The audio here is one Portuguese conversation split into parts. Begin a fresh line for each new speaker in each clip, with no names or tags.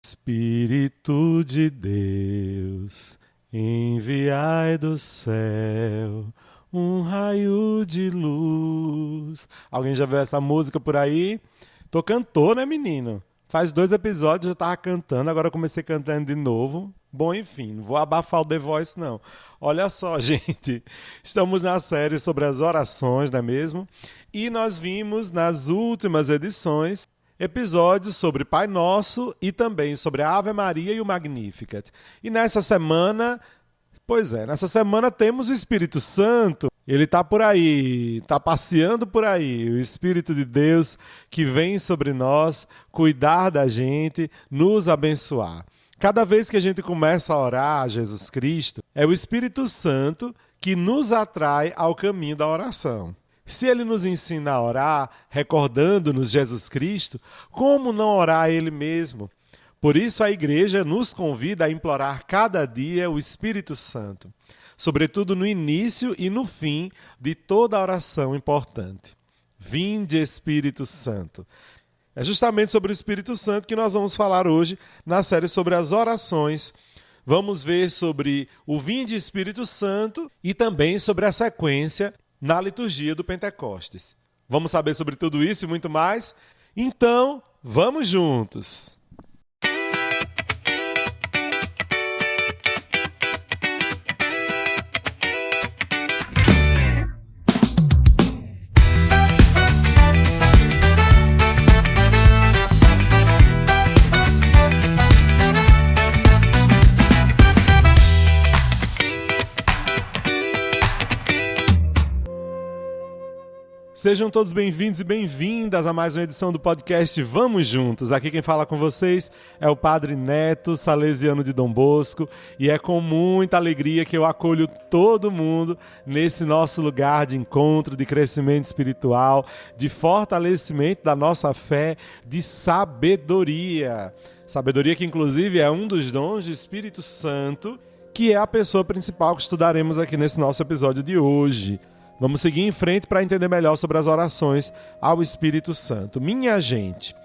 Espírito de Deus, enviai do céu um raio de luz. Alguém já viu essa música por aí? Tô cantor, né, menino? Faz 2 episódios eu tava cantando, agora eu comecei cantando de novo. Bom, enfim, não vou abafar o The Voice, não. Olha só, gente, estamos na série sobre as orações, não é mesmo? E nós vimos nas últimas edições episódios sobre Pai Nosso e também sobre a Ave Maria e o Magnificat. E nessa semana temos o Espírito Santo. Ele está por aí, está passeando por aí, o Espírito de Deus que vem sobre nós, cuidar da gente, nos abençoar. Cada vez que a gente começa a orar a Jesus Cristo, é o Espírito Santo que nos atrai ao caminho da oração. Se ele nos ensina a orar, recordando-nos Jesus Cristo, como não orar a ele mesmo? Por isso a igreja nos convida a implorar cada dia o Espírito Santo, sobretudo no início e no fim de toda oração importante. Vinde, Espírito Santo. É justamente sobre o Espírito Santo que nós vamos falar hoje na série sobre as orações. Vamos ver sobre o Vinde, Espírito Santo e também sobre a sequência na liturgia do Pentecostes. Vamos saber sobre tudo isso e muito mais? Então, vamos juntos! Sejam todos bem-vindos e bem-vindas a mais uma edição do podcast Vamos Juntos. Aqui quem fala com vocês é o Padre Neto, salesiano de Dom Bosco, e é com muita alegria que eu acolho todo mundo nesse nosso lugar de encontro, de crescimento espiritual, de fortalecimento da nossa fé, de sabedoria. Sabedoria que inclusive é um dos dons do Espírito Santo, que é a pessoa principal que estudaremos aqui nesse nosso episódio de hoje. Vamos seguir em frente para entender melhor sobre as orações ao Espírito Santo. Minha gente,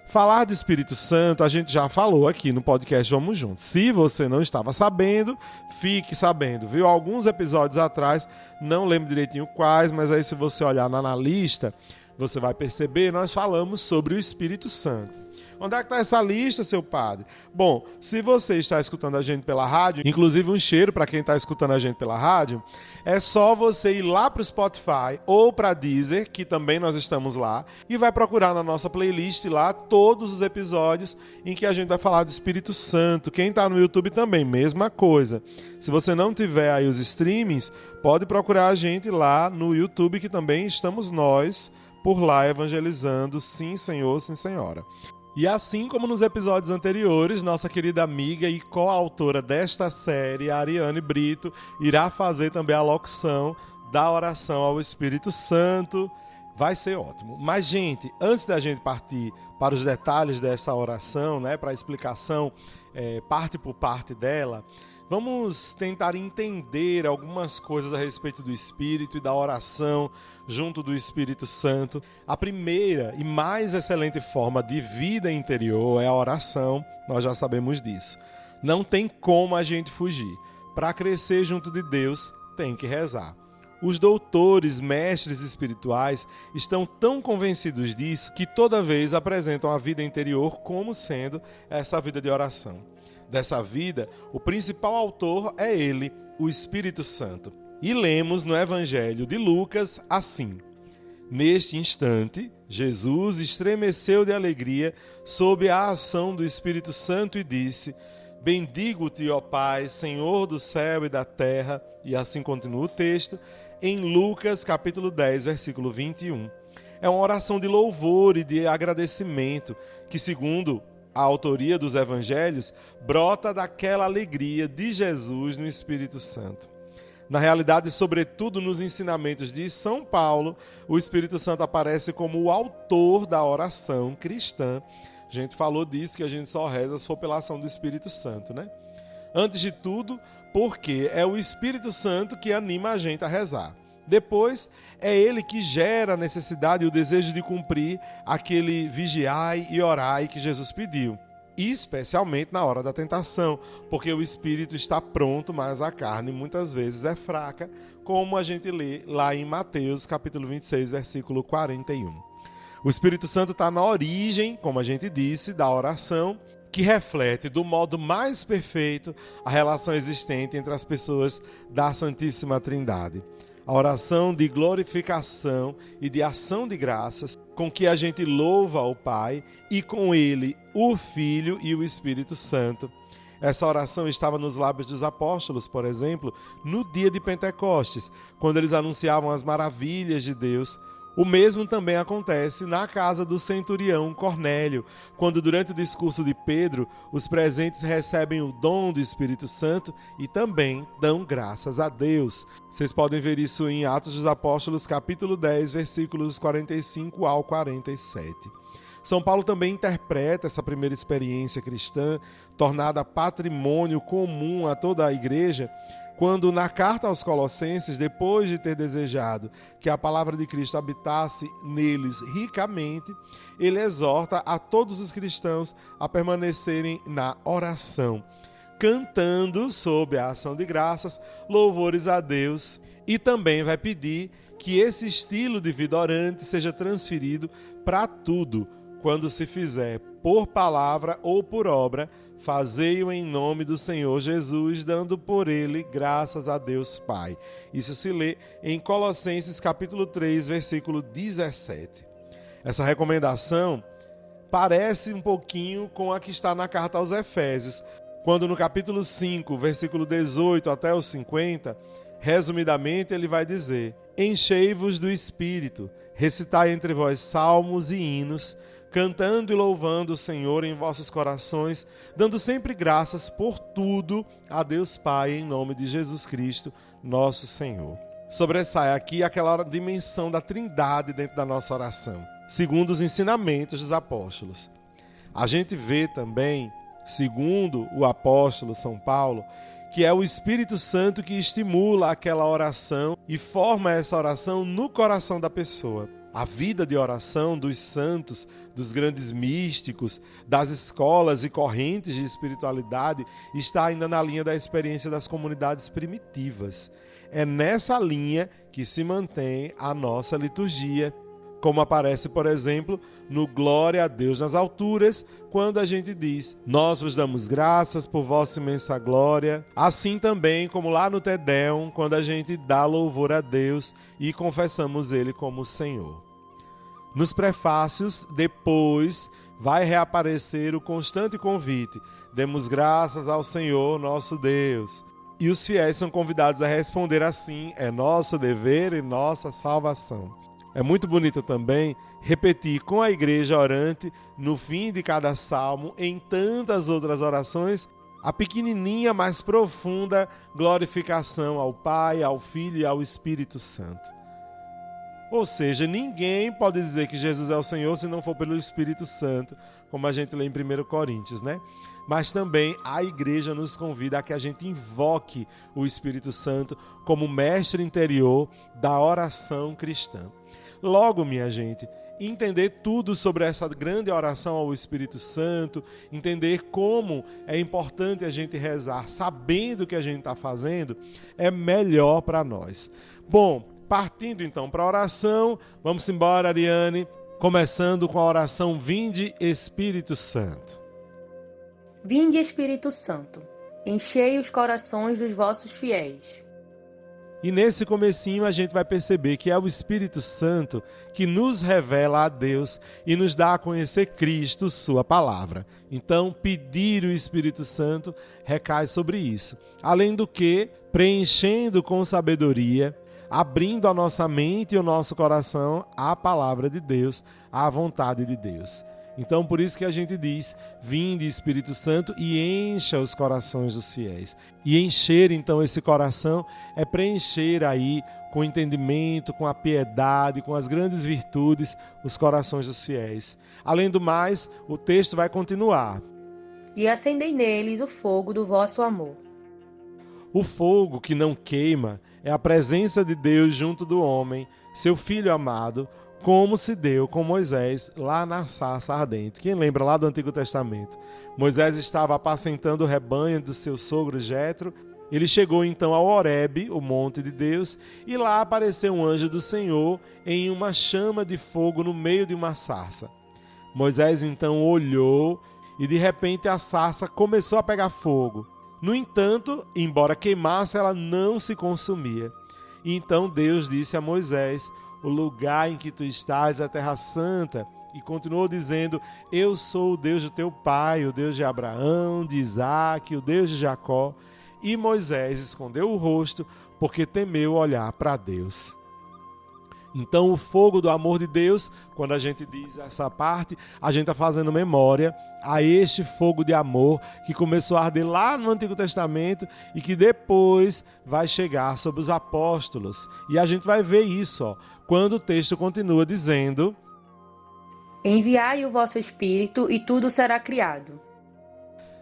falar de Espírito Santo a gente já falou aqui no podcast Vamos Juntos. Se você não estava sabendo, fique sabendo, viu? Alguns episódios atrás, não lembro direitinho quais, mas aí se você olhar na lista, você vai perceber, nós falamos sobre o Espírito Santo. Onde é que está essa lista, seu padre? Bom, se você está escutando a gente pela rádio, inclusive um cheiro para quem está escutando a gente pela rádio, é só você ir lá para o Spotify ou para a Deezer, que também nós estamos lá, e vai procurar na nossa playlist lá todos os episódios em que a gente vai falar do Espírito Santo. Quem está no YouTube também, mesma coisa. Se você não tiver aí os streamings, pode procurar a gente lá no YouTube, que também estamos nós por lá evangelizando. Sim, senhor, sim, senhora. E assim como nos episódios anteriores, nossa querida amiga e coautora desta série, a Ariane Brito, irá fazer também a locução da oração ao Espírito Santo. Vai ser ótimo. Mas, gente, antes da gente partir para os detalhes dessa oração, né, para a explicação parte por parte dela, vamos tentar entender algumas coisas a respeito do Espírito e da oração junto do Espírito Santo. A primeira e mais excelente forma de vida interior é a oração, nós já sabemos disso. Não tem como a gente fugir. Para crescer junto de Deus, tem que rezar. Os doutores, mestres espirituais estão tão convencidos disso que toda vez apresentam a vida interior como sendo essa vida de oração. Dessa vida, o principal autor é ele, o Espírito Santo. E lemos no Evangelho de Lucas assim: Neste instante, Jesus estremeceu de alegria sob a ação do Espírito Santo e disse: Bendigo-te, ó Pai, Senhor do céu e da terra. E assim continua o texto, em Lucas capítulo 10, versículo 21. É uma oração de louvor e de agradecimento que, segundo a autoria dos evangelhos, brota daquela alegria de Jesus no Espírito Santo. Na realidade, sobretudo nos ensinamentos de São Paulo, o Espírito Santo aparece como o autor da oração cristã. A gente falou disso, que a gente só reza se for pela ação do Espírito Santo, né? Antes de tudo, porque é o Espírito Santo que anima a gente a rezar. Depois, é ele que gera a necessidade e o desejo de cumprir aquele vigiai e orai que Jesus pediu. especialmente na hora da tentação, porque o espírito está pronto, mas a carne muitas vezes é fraca, como a gente lê lá em Mateus capítulo 26, versículo 41. O Espírito Santo está na origem, como a gente disse, da oração, que reflete do modo mais perfeito a relação existente entre as pessoas da Santíssima Trindade. A oração de glorificação e de ação de graças com que a gente louva ao Pai e com ele o Filho e o Espírito Santo. Essa oração estava nos lábios dos apóstolos, por exemplo, no dia de Pentecostes, quando eles anunciavam as maravilhas de Deus. O mesmo também acontece na casa do centurião Cornélio, quando durante o discurso de Pedro, os presentes recebem o dom do Espírito Santo e também dão graças a Deus. Vocês podem ver isso em Atos dos Apóstolos, capítulo 10, versículos 45 ao 47. São Paulo também interpreta essa primeira experiência cristã, tornada patrimônio comum a toda a igreja, quando na carta aos Colossenses, depois de ter desejado que a palavra de Cristo habitasse neles ricamente, ele exorta a todos os cristãos a permanecerem na oração, cantando sob a ação de graças, louvores a Deus, e também vai pedir que esse estilo de vida orante seja transferido para tudo, quando se fizer por palavra ou por obra, fazei-o em nome do Senhor Jesus, dando por ele graças a Deus Pai. Isso se lê em Colossenses capítulo 3, versículo 17. Essa recomendação parece um pouquinho com a que está na carta aos Efésios, quando no capítulo 5, versículo 18 até o 50, resumidamente ele vai dizer: enchei-vos do Espírito, recitai entre vós salmos e hinos, cantando e louvando o Senhor em vossos corações, dando sempre graças por tudo a Deus Pai, em nome de Jesus Cristo, nosso Senhor. Sobressai aqui aquela dimensão da Trindade dentro da nossa oração, segundo os ensinamentos dos apóstolos. A gente vê também, segundo o apóstolo São Paulo, que é o Espírito Santo que estimula aquela oração e forma essa oração no coração da pessoa. A vida de oração dos santos, dos grandes místicos, das escolas e correntes de espiritualidade está ainda na linha da experiência das comunidades primitivas. É nessa linha que se mantém a nossa liturgia, como aparece, por exemplo, no Glória a Deus nas alturas, quando a gente diz: nós vos damos graças por vossa imensa glória. Assim também como lá no Te Deum, quando a gente dá louvor a Deus e confessamos Ele como Senhor. Nos prefácios, depois, vai reaparecer o constante convite: demos graças ao Senhor nosso Deus. E os fiéis são convidados a responder assim: é nosso dever e nossa salvação. É muito bonito também repetir com a igreja orante, no fim de cada salmo, em tantas outras orações, a pequenininha, mas profunda glorificação ao Pai, ao Filho e ao Espírito Santo. Ou seja, ninguém pode dizer que Jesus é o Senhor se não for pelo Espírito Santo, como a gente lê em 1 Coríntios, né? Mas também a igreja nos convida a que a gente invoque o Espírito Santo como mestre interior da oração cristã. Logo, minha gente, entender tudo sobre essa grande oração ao Espírito Santo, entender como é importante a gente rezar sabendo o que a gente está fazendo, é melhor para nós. Bom, partindo então para a oração, vamos embora, Ariane, começando com a oração Vinde Espírito Santo.
Vinde Espírito Santo, enchei os corações dos vossos fiéis.
E nesse comecinho a gente vai perceber que é o Espírito Santo que nos revela a Deus e nos dá a conhecer Cristo, sua palavra. Então, pedir o Espírito Santo recai sobre isso. Além do que, preenchendo com sabedoria, abrindo a nossa mente e o nosso coração à palavra de Deus, à vontade de Deus. Então, por isso que a gente diz: vinde Espírito Santo e encha os corações dos fiéis. E encher, então, esse coração é preencher aí com entendimento, com a piedade, com as grandes virtudes, os corações dos fiéis. Além do mais, o texto vai continuar.
E acendei neles o fogo do vosso amor.
O fogo que não queima é a presença de Deus junto do homem, seu Filho amado, como se deu com Moisés lá na sarça ardente. Quem lembra lá do Antigo Testamento? Moisés estava apacentando o rebanho do seu sogro Jetro. Ele chegou então ao Horebe, o monte de Deus, e lá apareceu um anjo do Senhor em uma chama de fogo no meio de uma sarça. Moisés então olhou e de repente a sarça começou a pegar fogo. No entanto, embora queimasse, ela não se consumia. E então Deus disse a Moisés: o lugar em que tu estás é a terra santa. E continuou dizendo: eu sou o Deus do teu pai, o Deus de Abraão, de Isaque, o Deus de Jacó. E Moisés escondeu o rosto porque temeu olhar para Deus. Então o fogo do amor de Deus, quando a gente diz essa parte, a gente está fazendo memória a este fogo de amor que começou a arder lá no Antigo Testamento e que depois vai chegar sobre os apóstolos. E a gente vai ver isso, quando o texto continua dizendo:
enviai o vosso Espírito e tudo será criado.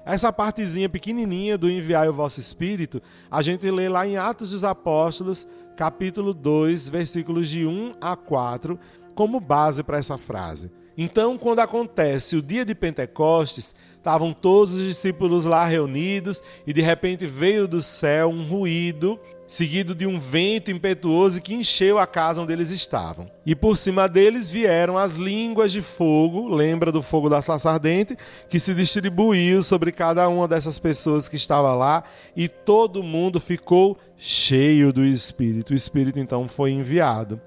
Essa partezinha pequenininha do enviai o vosso Espírito, a gente lê lá em Atos dos Apóstolos, capítulo 2, versículos de 1 a 4, como base para essa frase. Então, quando acontece o dia de Pentecostes, estavam todos os discípulos lá reunidos e de repente veio do céu um ruído, seguido de um vento impetuoso que encheu a casa onde eles estavam. E por cima deles vieram as línguas de fogo, lembra do fogo da sarça ardente, que se distribuiu sobre cada uma dessas pessoas que estava lá, e todo mundo ficou cheio do Espírito. O Espírito então foi enviado.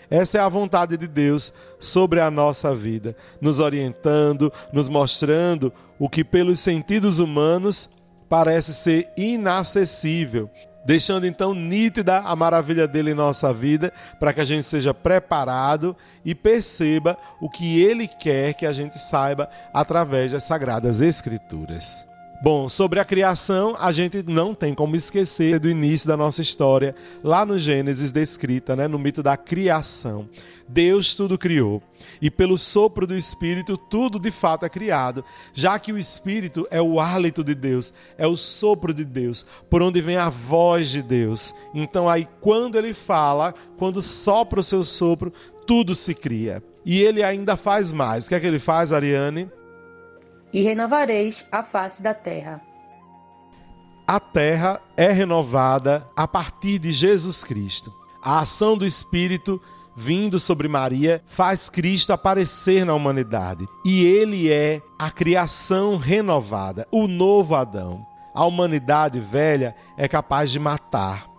Essa é a vontade de Deus sobre a nossa vida, nos orientando, nos mostrando o que pelos sentidos humanos parece ser inacessível, deixando então nítida a maravilha dele em nossa vida, para que a gente seja preparado e perceba o que ele quer que a gente saiba através das Sagradas Escrituras. Bom, sobre a criação, a gente não tem como esquecer do início da nossa história, lá no Gênesis descrita, no mito da criação. Deus tudo criou, e pelo sopro do Espírito tudo de fato é criado, já que o Espírito é o hálito de Deus, é o sopro de Deus, por onde vem a voz de Deus. Então aí quando ele fala, quando sopra o seu sopro, tudo se cria. E ele ainda faz mais. O que é que ele faz, Ariane?
E renovareis a face da terra.
A terra é renovada a partir de Jesus Cristo. A ação do Espírito vindo sobre Maria faz Cristo aparecer na humanidade. E ele é a criação renovada, o novo Adão. A humanidade velha é capaz de matar.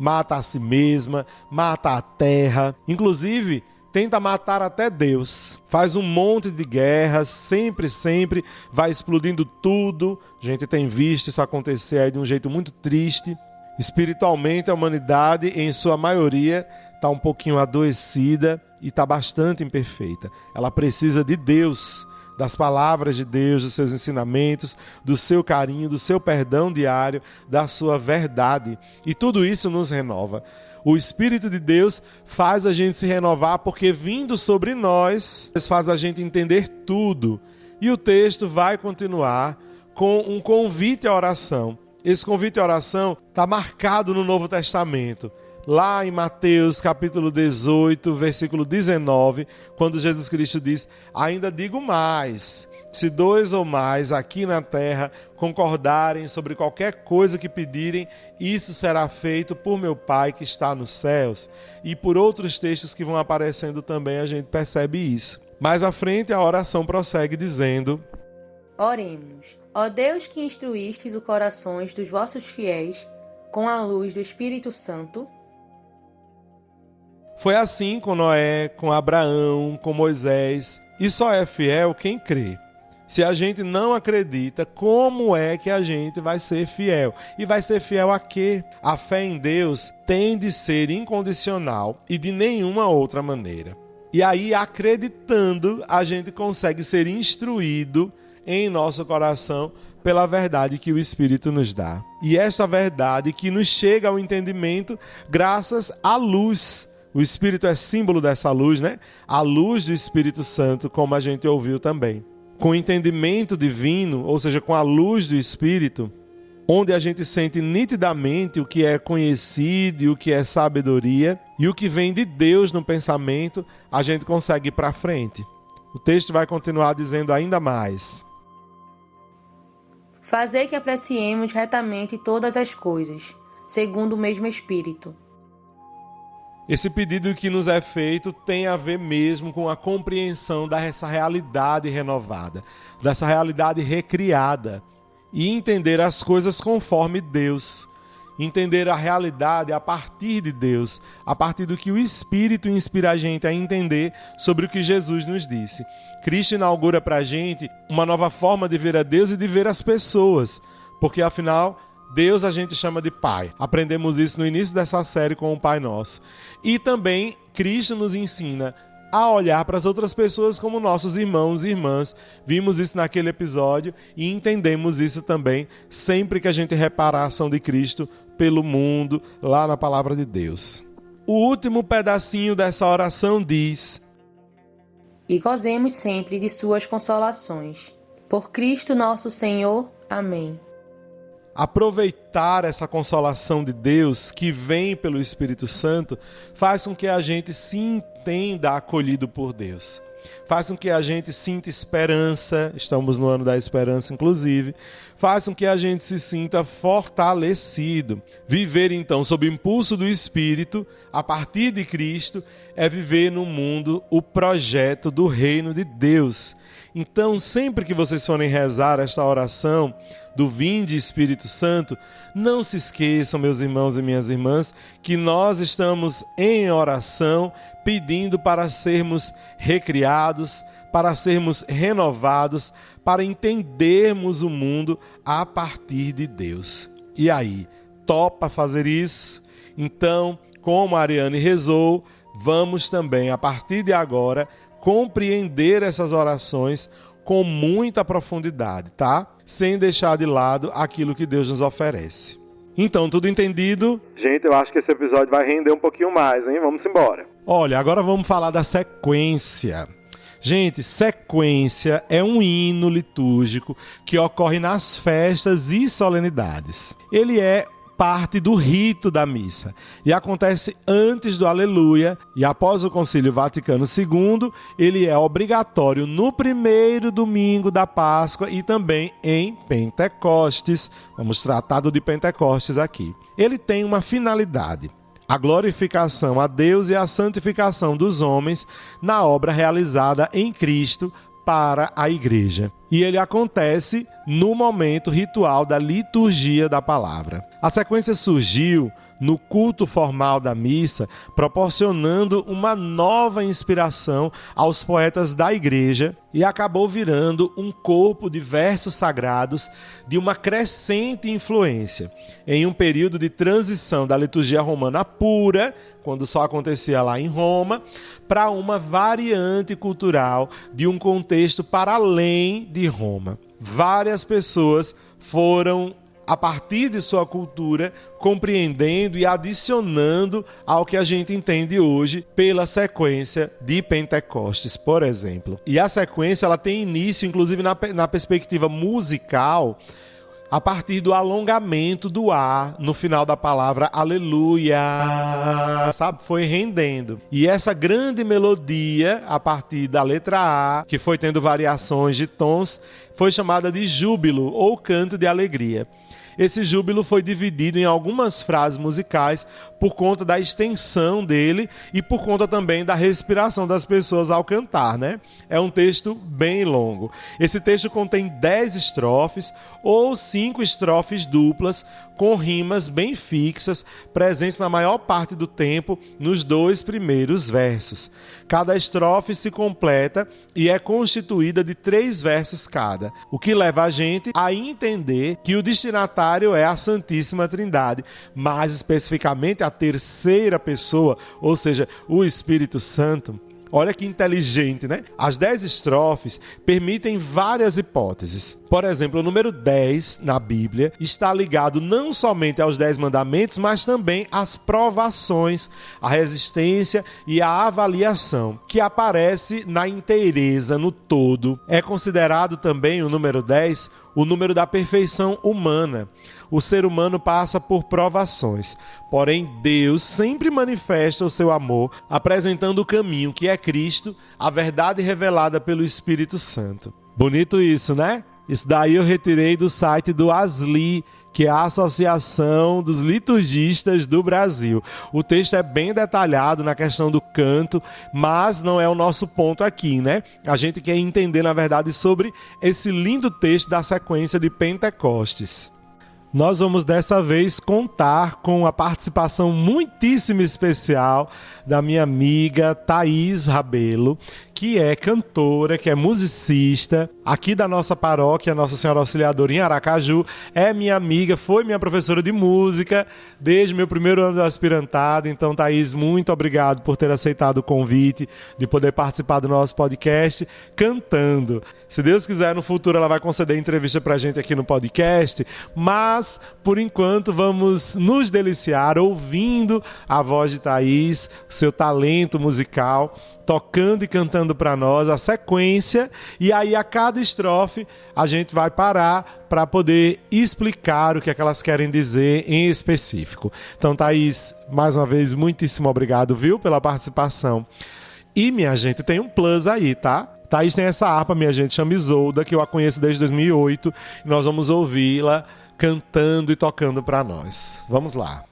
Mata a si mesma, mata a terra, inclusive tenta matar até Deus, faz um monte de guerras, sempre vai explodindo tudo. A gente tem visto isso acontecer aí de um jeito muito triste. Espiritualmente, a humanidade, em sua maioria, está um pouquinho adoecida e está bastante imperfeita. Ela precisa de Deus, das palavras de Deus, dos seus ensinamentos, do seu carinho, do seu perdão diário, da sua verdade. E tudo isso nos renova. O Espírito de Deus faz a gente se renovar porque vindo sobre nós, faz a gente entender tudo. E o texto vai continuar com um convite à oração. Esse convite à oração está marcado no Novo Testamento. Lá em Mateus capítulo 18, versículo 19, quando Jesus Cristo diz: ainda digo mais, se 2 ou mais aqui na terra concordarem sobre qualquer coisa que pedirem, isso será feito por meu Pai que está nos céus. E por outros textos que vão aparecendo também a gente percebe isso. Mais à frente a oração prossegue dizendo:
oremos. Ó Deus que instruístes os corações dos vossos fiéis com a luz do Espírito Santo.
Foi assim com Noé, com Abraão, com Moisés. E só é fiel quem crê. Se a gente não acredita, como é que a gente vai ser fiel? E vai ser fiel a quê? A fé em Deus tem de ser incondicional e de nenhuma outra maneira. E aí, acreditando, a gente consegue ser instruído em nosso coração pela verdade que o Espírito nos dá. E esta verdade que nos chega ao entendimento graças à luz. O Espírito é símbolo dessa luz, A luz do Espírito Santo, como a gente ouviu também. Com o entendimento divino, ou seja, com a luz do Espírito, onde a gente sente nitidamente o que é conhecido e o que é sabedoria, e o que vem de Deus no pensamento, a gente consegue ir para frente. O texto vai continuar dizendo ainda mais.
Fazei que apreciemos retamente todas as coisas, segundo o mesmo Espírito.
Esse pedido que nos é feito tem a ver mesmo com a compreensão dessa realidade renovada, dessa realidade recriada, e entender as coisas conforme Deus. Entender a realidade a partir de Deus, a partir do que o Espírito inspira a gente a entender sobre o que Jesus nos disse. Cristo inaugura para a gente uma nova forma de ver a Deus e de ver as pessoas, porque afinal, Deus a gente chama de Pai. Aprendemos isso no início dessa série com o Pai Nosso. E também Cristo nos ensina a olhar para as outras pessoas como nossos irmãos e irmãs. Vimos isso naquele episódio e entendemos isso também sempre que a gente repara a ação de Cristo pelo mundo, lá na Palavra de Deus. O último pedacinho dessa oração diz:
E gozemos sempre de suas consolações. Por Cristo nosso Senhor. Amém.
Aproveitar essa consolação de Deus que vem pelo Espírito Santo faz com que a gente se entenda acolhido por Deus. Faz com que a gente sinta esperança, estamos no ano da esperança inclusive, faz com que a gente se sinta fortalecido. Viver então sob o impulso do Espírito, a partir de Cristo, é viver no mundo o projeto do reino de Deus. Então, sempre que vocês forem rezar esta oração do Vinde Espírito Santo, não se esqueçam, meus irmãos e minhas irmãs, que nós estamos em oração pedindo para sermos recriados, para sermos renovados, para entendermos o mundo a partir de Deus. E aí, topa fazer isso? Então, como a Ariane rezou, vamos também, a partir de agora, compreender essas orações com muita profundidade, tá? Sem deixar de lado aquilo que Deus nos oferece. Então, tudo entendido? Gente, eu acho que esse episódio vai render um pouquinho mais, hein? Vamos embora. Olha, agora vamos falar da sequência. Gente, sequência é um hino litúrgico que ocorre nas festas e solenidades. Ele é parte do rito da missa e acontece antes do Aleluia, e após o Concílio Vaticano II, ele é obrigatório no primeiro domingo da Páscoa e também em Pentecostes. Vamos tratar do de Pentecostes aqui. Ele tem uma finalidade: a glorificação a Deus e a santificação dos homens na obra realizada em Cristo para a Igreja. E ele acontece no momento ritual da liturgia da palavra. A sequência surgiu no culto formal da missa, proporcionando uma nova inspiração aos poetas da Igreja e acabou virando um corpo de versos sagrados de uma crescente influência. Em um período de transição da liturgia romana pura, quando só acontecia lá em Roma, para uma variante cultural de um contexto para além de Roma. Várias pessoas foram, a partir de sua cultura, compreendendo e adicionando ao que a gente entende hoje pela sequência de Pentecostes, por exemplo. E a sequência ela tem início, inclusive na perspectiva musical, a partir do alongamento do A no final da palavra Aleluia, sabe? Foi rendendo. E essa grande melodia, a partir da letra A, que foi tendo variações de tons, foi chamada de júbilo ou canto de alegria. Esse júbilo foi dividido em algumas frases musicais por conta da extensão dele e por conta também da respiração das pessoas ao cantar, né? É um texto bem longo. Esse texto contém 10 estrofes ou 5 estrofes duplas com rimas bem fixas, presentes na maior parte do tempo nos 2 primeiros versos. Cada estrofe se completa e é constituída de 3 versos cada, o que leva a gente a entender que o destinatário é a Santíssima Trindade, mais especificamente a terceira pessoa, ou seja, o Espírito Santo. Olha que inteligente, né? As 10 estrofes permitem várias hipóteses. Por exemplo, o número 10 na Bíblia está ligado não somente aos 10 mandamentos, mas também às provações, à resistência e à avaliação, que aparece na inteireza, no todo. É considerado também o número 10 o número da perfeição humana. O ser humano passa por provações, porém Deus sempre manifesta o seu amor, apresentando o caminho que é Cristo, a verdade revelada pelo Espírito Santo. Bonito isso, né? Isso daí eu retirei do site do ASLI, que é a Associação dos Liturgistas do Brasil. O texto é bem detalhado na questão do canto, mas não é o nosso ponto aqui, né? A gente quer entender, na verdade, sobre esse lindo texto da sequência de Pentecostes. Nós vamos dessa vez contar com a participação muitíssimo especial da minha amiga Thaís Rabelo, que é cantora, que é musicista, aqui da nossa paróquia, Nossa Senhora Auxiliadora em Aracaju, é minha amiga, foi minha professora de música desde meu primeiro ano do aspirantado. Então, Thaís, muito obrigado por ter aceitado o convite de poder participar do nosso podcast cantando. Se Deus quiser, no futuro ela vai conceder entrevista pra gente aqui no podcast, mas, por enquanto, vamos nos deliciar ouvindo a voz de Thaís, o seu talento musical, tocando e cantando para nós a sequência, e aí a cada estrofe a gente vai parar para poder explicar o que é que elas querem dizer em específico. Então, Thaís, mais uma vez, muitíssimo obrigado, viu, pela participação. E, minha gente, tem um plus aí, tá? Thaís tem essa harpa, minha gente, chama Isolda, que eu a conheço desde 2008, e nós vamos ouvi-la cantando e tocando para nós. Vamos lá.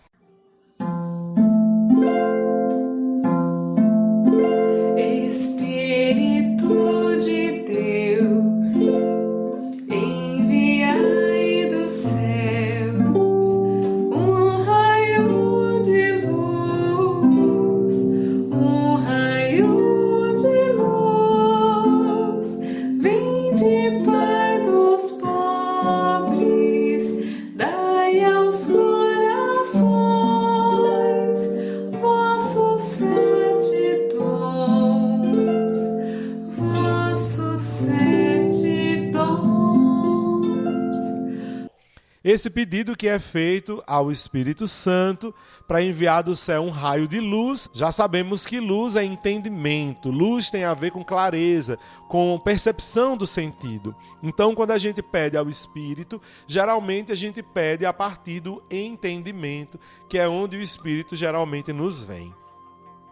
Esse pedido que é feito ao Espírito Santo para enviar do céu um raio de luz. Já sabemos que luz é entendimento, luz tem a ver com clareza, com percepção do sentido. Então, quando a gente pede ao Espírito, geralmente a gente pede a partir do entendimento, que é onde o Espírito geralmente nos vem.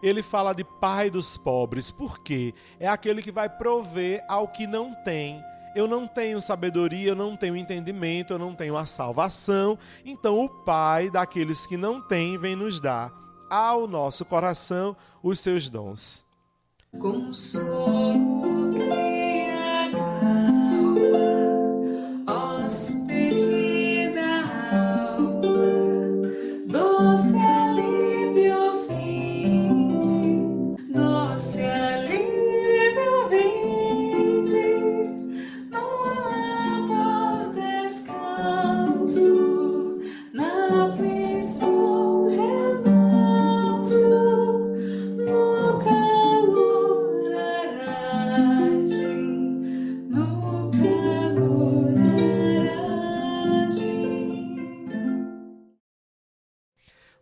Ele fala de Pai dos pobres, porque é aquele que vai prover ao que não tem. Eu não tenho sabedoria, eu não tenho entendimento, eu não tenho a salvação. Então o Pai daqueles que não têm vem nos dar ao nosso coração os seus dons.
Consolo que acalma, hóspede da alma, doce alívio vinde, doce alívio vinde. Na aflição remanso, no calor aragem, no calor aragem.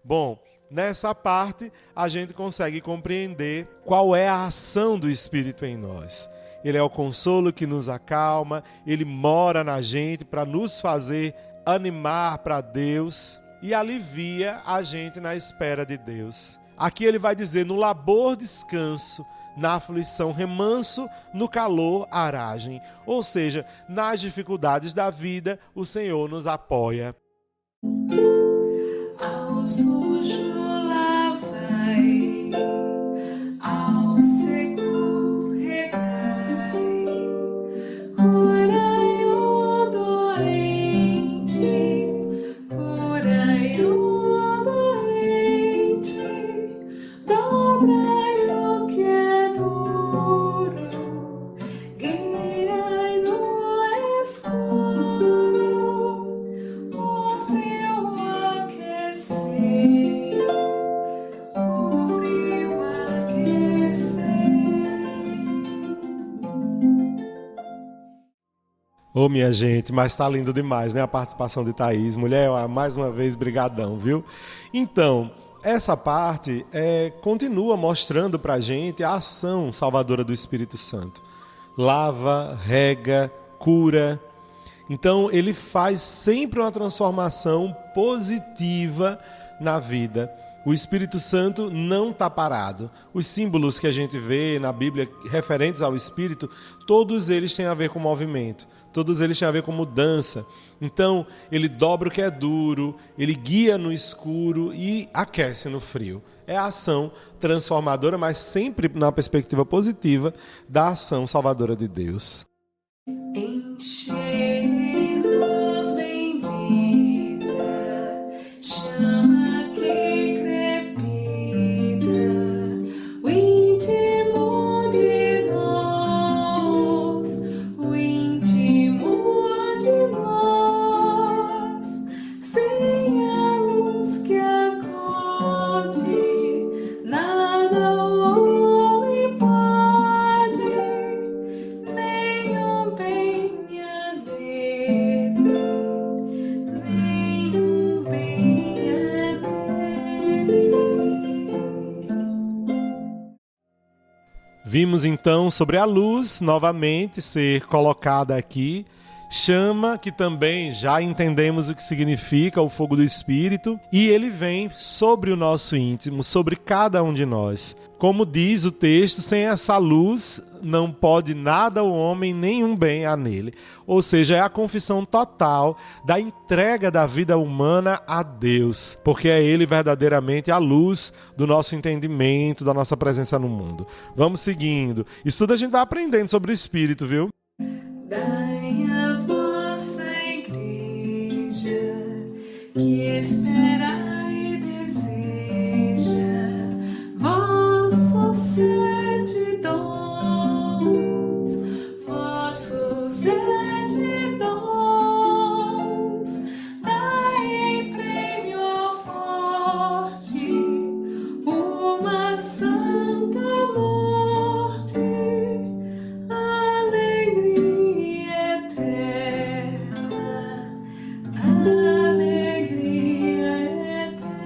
Bom, nessa parte a gente consegue compreender qual é a ação do Espírito em nós. Ele é o consolo que nos acalma, ele mora na gente para nos fazer animar para Deus e alivia a gente na espera de Deus. Aqui ele vai dizer: no labor descanso, na aflição remanso, no calor aragem. Ou seja, nas dificuldades da vida, o Senhor nos apoia.
Ao sujo lá vai, ao seco recai, curai o doente, curai o doente, dobrai o que é duro, guiai no escuro, o frio aquecei.
Ô, minha gente, mas tá lindo demais, né? A participação de Thaís. Mulher, mais uma vez, brigadão, viu? Então, essa parte continua mostrando pra gente a ação salvadora do Espírito Santo. Lava, rega, cura. Então, ele faz sempre uma transformação positiva na vida. O Espírito Santo não está parado. Os símbolos que a gente vê na Bíblia referentes ao Espírito, todos eles têm a ver com movimento. Todos eles têm a ver com mudança. Então, ele dobra o que é duro, ele guia no escuro e aquece no frio. É a ação transformadora, mas sempre na perspectiva positiva da ação salvadora de Deus.
Enchei-nos, bendita, chama que crepita, o íntimo de nós, o íntimo de nós, sem a luz que acode, nada o homem pode, nenhum bem a dele, nenhum bem a dele.
Vimos então sobre a luz novamente ser colocada aqui, chama, que também já entendemos o que significa o fogo do Espírito, e ele vem sobre o nosso íntimo, sobre cada um de nós. Como diz o texto, sem essa luz não pode nada o homem, nenhum bem há nele. Ou seja, é a confissão total da entrega da vida humana a Deus, porque é ele verdadeiramente a luz do nosso entendimento, da nossa presença no mundo. Vamos seguindo. Isso tudo a gente vai aprendendo sobre o Espírito, viu?
Dai a vossa igreja que espera e deseja vossos 7 dons, vossos 7 dons. Dai em prêmio ao forte uma santa morte, alegria eterna, alegria eterna.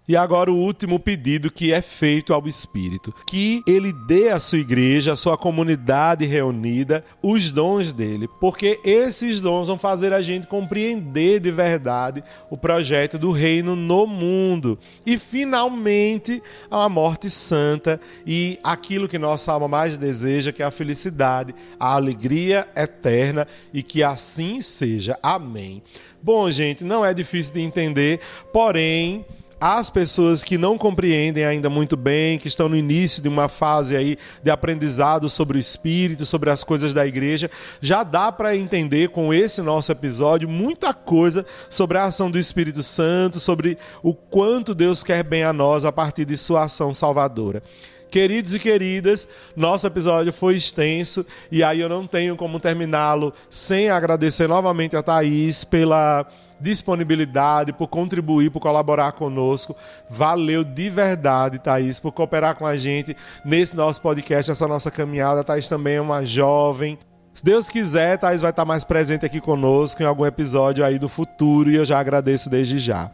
E agora o último pedido que é feito ao Espírito, que ele dê à sua igreja, à sua comunidade reunida, os dons dele, porque esses dons vão fazer a gente compreender de verdade o projeto do reino no mundo. E finalmente a morte santa e aquilo que nossa alma mais deseja, que é a felicidade, a alegria eterna, e que assim seja. Amém. Bom, gente, não é difícil de entender, porém as pessoas que não compreendem ainda muito bem, que estão no início de uma fase aí de aprendizado sobre o Espírito, sobre as coisas da igreja, já dá para entender com esse nosso episódio muita coisa sobre a ação do Espírito Santo, sobre o quanto Deus quer bem a nós a partir de sua ação salvadora. Queridos e queridas, nosso episódio foi extenso e aí eu não tenho como terminá-lo sem agradecer novamente a Thaís pela disponibilidade, por contribuir, por colaborar conosco. Valeu de verdade, Thaís, por cooperar com a gente nesse nosso podcast, nessa nossa caminhada. A Thaís também é uma jovem. Se Deus quiser, Thaís vai estar mais presente aqui conosco em algum episódio aí do futuro e eu já agradeço desde já.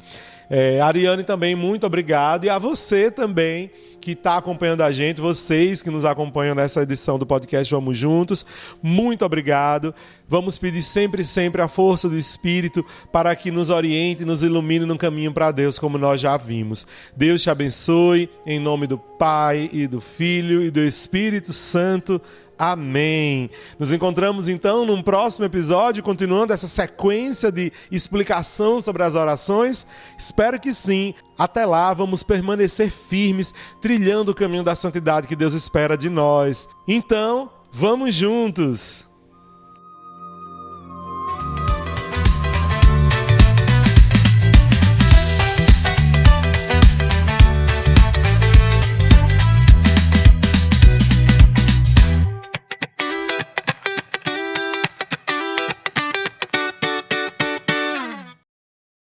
Ariane também, muito obrigado. E a você também que está acompanhando a gente, vocês que nos acompanham nessa edição do podcast Vamos Juntos, muito obrigado. Vamos pedir sempre, sempre a força do Espírito para que nos oriente, nos ilumine no caminho para Deus, como nós já vimos. Deus te abençoe, em nome do Pai e do Filho e do Espírito Santo. Amém. Nos encontramos então num próximo episódio, continuando essa sequência de explicação sobre as orações. Espero que sim. Até lá, vamos permanecer firmes, trilhando o caminho da santidade que Deus espera de nós. Então, vamos juntos!